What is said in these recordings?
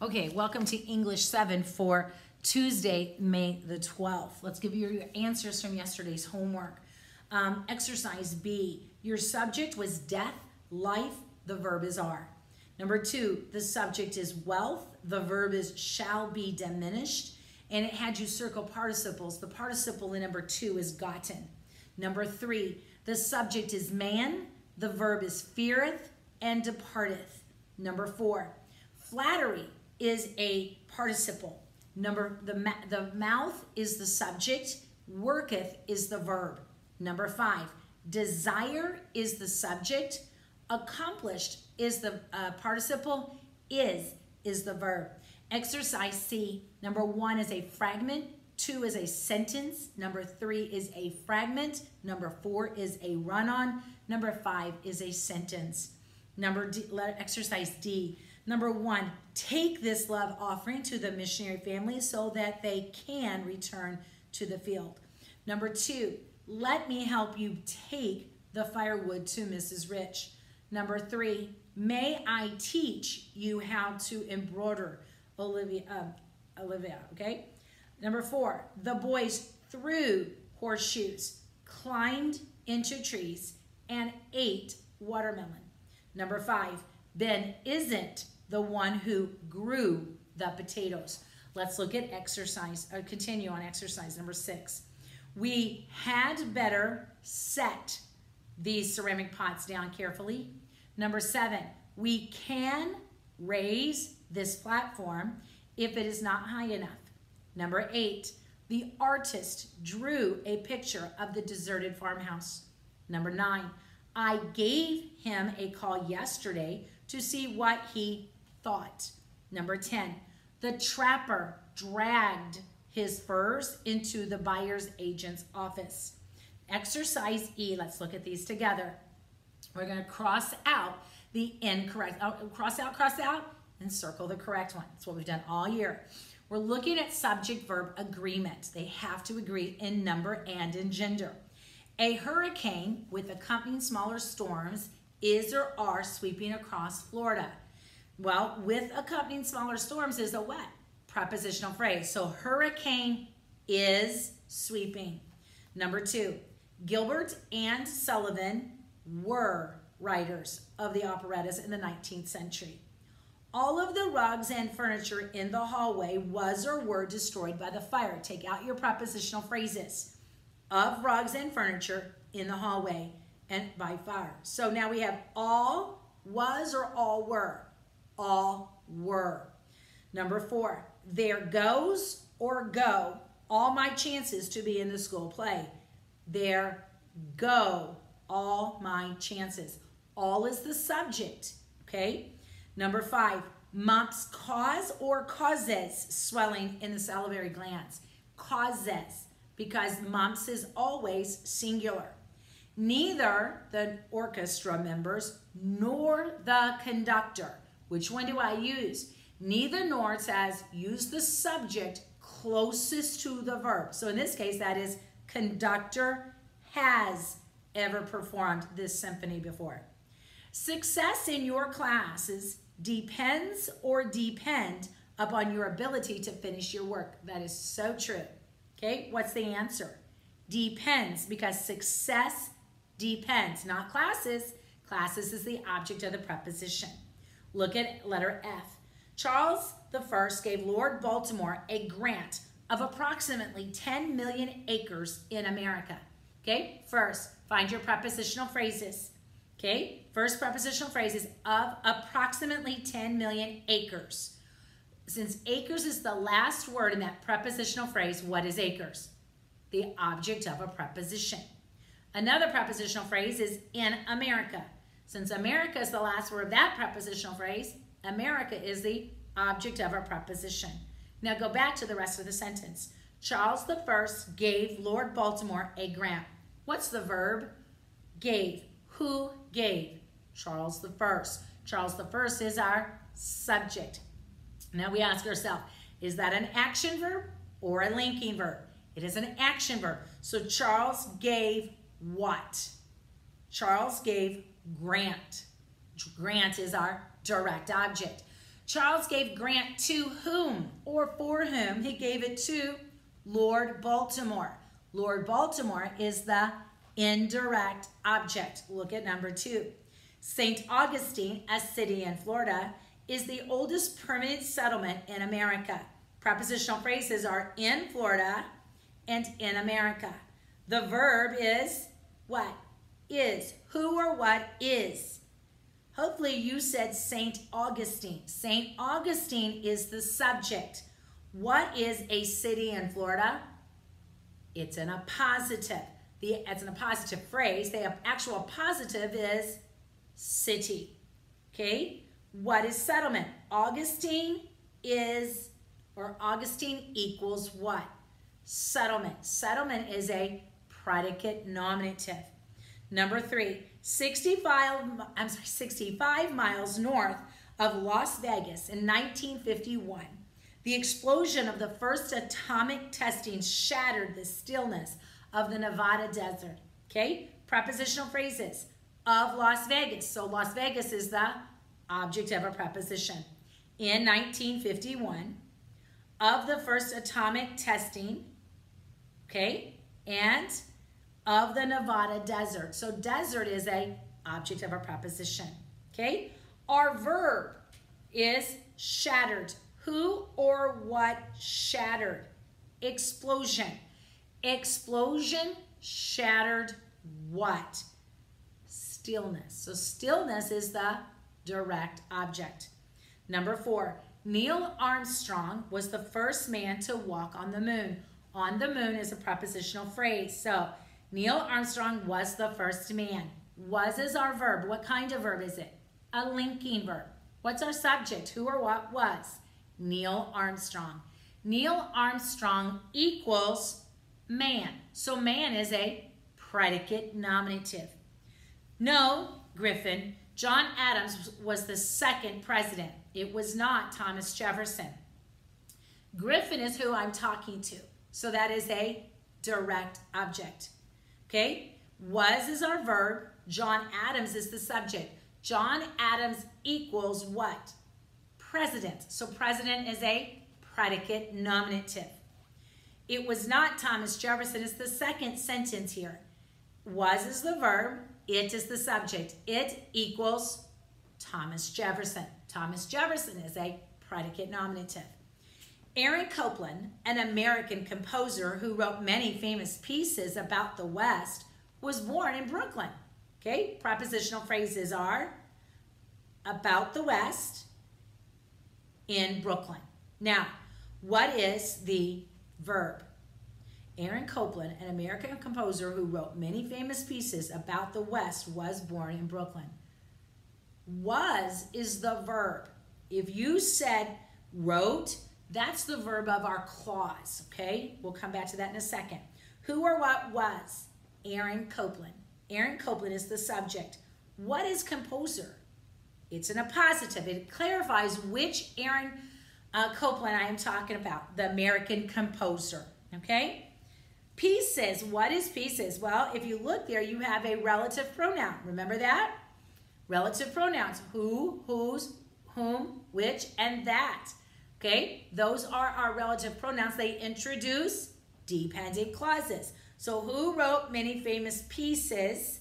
Okay, welcome to English 7 for Tuesday, May the 12th. Let's give you your answers from yesterday's homework. Exercise B, your subject was death, life, the verb is are. Number 2, the subject is wealth, the verb is shall be diminished, and it had you circle participles. The participle in number 2 is gotten. Number 3, the subject is man, the verb is feareth and departeth. Number 4, flattery is a participle. The mouth is the subject, worketh is the verb. Number 5, desire is the subject, accomplished is the participle, is the verb. Exercise C, number 1 is a fragment, 2 is a sentence, number 3 is a fragment, number 4 is a run-on, number 5 is a sentence. Exercise D, number 1, take this love offering to the missionary family so that they can return to the field. Number 2, let me help you take the firewood to Mrs. Rich. Number 3, may I teach you how to embroider, Olivia, okay? Number 4, the boys threw horseshoes, climbed into trees, and ate watermelon. Number 5, Ben isn't the one who grew the potatoes. Let's look at continue on exercise number 6. We had better set these ceramic pots down carefully. Number 7, we can raise this platform if it is not high enough. Number 8, the artist drew a picture of the deserted farmhouse. Number 9, I gave him a call yesterday to see what he thought. Number 10, the trapper dragged his furs into the buyer's agent's office. Exercise E, let's look at these together. We're going to cross out the incorrect, cross out, and circle the correct one. That's what we've done all year. We're looking at subject-verb agreement. They have to agree in number and in gender. A hurricane with accompanying smaller storms is or are sweeping across Florida. Well, with accompanying smaller storms is a what? Prepositional phrase. So hurricane is sweeping. Number 2, Gilbert and Sullivan were writers of the operettas in the 19th century. All of the rugs and furniture in the hallway was or were destroyed by the fire. Take out your prepositional phrases. Of rugs and furniture in the hallway and by fire. So now we have all was or all were. All were. Number 4, there goes or go all my chances to be in the school play. There go all my chances. All is the subject, okay? Number 5, mumps cause or causes swelling in the salivary glands. Causes, because mumps is always singular. Neither the orchestra members nor the conductor. Which one do I use? Neither nor says use the subject closest to the verb. So in this case, that is conductor has ever performed this symphony before. Success in your classes depends or depend upon your ability to finish your work. That is so true. Okay, what's the answer? Depends, because success depends, not classes. Classes is the object of the preposition. Look at letter F. Charles I gave Lord Baltimore a grant of approximately 10 million acres in America. Okay, first, find your prepositional phrases. Okay, first prepositional phrase is of approximately 10 million acres. Since acres is the last word in that prepositional phrase, what is acres? The object of a preposition. Another prepositional phrase is in America. Since America is the last word of that prepositional phrase, America is the object of a preposition. Now go back to the rest of the sentence. Charles I gave Lord Baltimore a grant. What's the verb? Gave. Who gave? Charles I. Charles I is our subject. Now we ask ourselves, is that an action verb or a linking verb? It is an action verb. So Charles gave what? Charles gave grant. Grant is our direct object. Charles gave grant to whom or for whom? He gave it to Lord Baltimore. Lord Baltimore is the indirect object. Look at number 2. St. Augustine, a city in Florida, is the oldest permanent settlement in America. Prepositional phrases are in Florida and in America. The verb is what? Is. Who or what is. Hopefully you said St. Augustine. St. Augustine is the subject. What is a city in Florida? It's in a positive. It's in a positive phrase. The actual positive is city. Okay? What is settlement? Augustine is, or Augustine equals what? Settlement. Settlement is a predicate nominative. Number 3, 65 miles north of Las Vegas in 1951, the explosion of the first atomic testing shattered the stillness of the Nevada desert. Okay? Prepositional phrases. Of Las Vegas. So Las Vegas is the object of a preposition. In 1951, of the first atomic testing, okay, and of the Nevada desert. So desert is a object of a preposition, okay? Our verb is shattered. Who or what shattered? Explosion. Explosion shattered what? Stillness. So stillness is the direct object. Number 4, Neil Armstrong was the first man to walk on the moon. On the moon is a prepositional phrase. So Neil Armstrong was the first man. Was is our verb. What kind of verb is it? A linking verb. What's our subject? Who or what was? Neil Armstrong. Neil Armstrong equals man. So man is a predicate nominative. No, Griffin, John Adams was the second president. It was not Thomas Jefferson. Griffin is who I'm talking to. So that is a direct object. Okay? Was is our verb. John Adams is the subject. John Adams equals what? President. So president is a predicate nominative. It was not Thomas Jefferson. It's the second sentence here. Was is the verb. It is the subject. It equals Thomas Jefferson. Thomas Jefferson is a predicate nominative. Aaron Copland, an American composer who wrote many famous pieces about the West, was born in Brooklyn. Okay, prepositional phrases are about the West in Brooklyn. Now, what is the verb? Aaron Copland, an American composer who wrote many famous pieces about the West, was born in Brooklyn. Was is the verb. If you said wrote, that's the verb of our clause, okay? We'll come back to that in a second. Who or what was? Aaron Copland. Aaron Copland is the subject. What is composer? It's in a positive. It clarifies which Aaron Copland I am talking about, the American composer, okay? Pieces, what is pieces? Well, if you look there, you have a relative pronoun. Remember that? Relative pronouns, who, whose, whom, which, and that. Okay, those are our relative pronouns. They introduce dependent clauses. So who wrote many famous pieces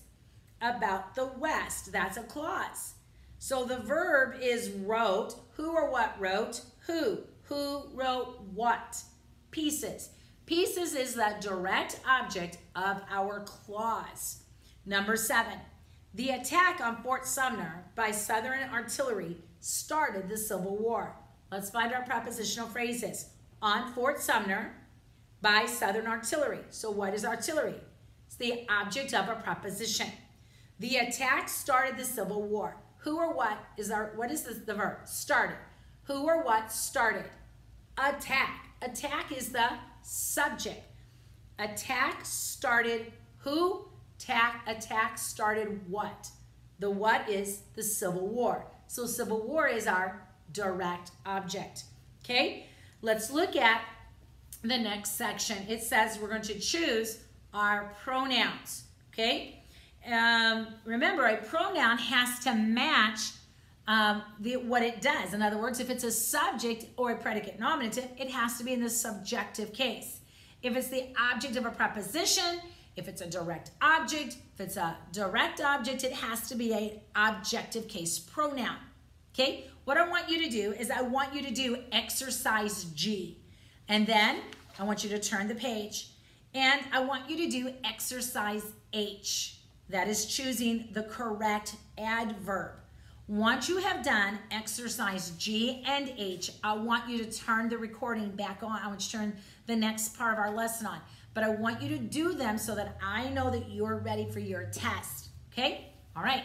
about the West? That's a clause. So the verb is wrote. Who or what wrote? Who. Who wrote what? Pieces. Pieces is the direct object of our clause. Number 7. The attack on Fort Sumner by Southern artillery started the Civil War. Let's find our prepositional phrases. On Fort Sumner by Southern artillery. So what is artillery? It's the object of a preposition. The attack started the Civil War. Who or what is the verb? Started. Who or what started? Attack. Attack is the subject. Attack started who? Attack started what? The what is the Civil War. So Civil War is our direct object. Okay, let's look at the next section. It says we're going to choose our pronouns. Okay, remember a pronoun has to match what it does. In other words, if it's a subject or a predicate nominative, it has to be in the subjective case. If it's the object of a preposition, if it's a direct object, if it's a direct object, it has to be an objective case pronoun. Okay? What I want you to do is I want you to do exercise G. And then I want you to turn the page. And I want you to do exercise H. That is choosing the correct adverb. Once you have done exercise G and H, I want you to turn the recording back on. I want you to turn the next part of our lesson on. But I want you to do them so that I know that you're ready for your test. Okay? All right.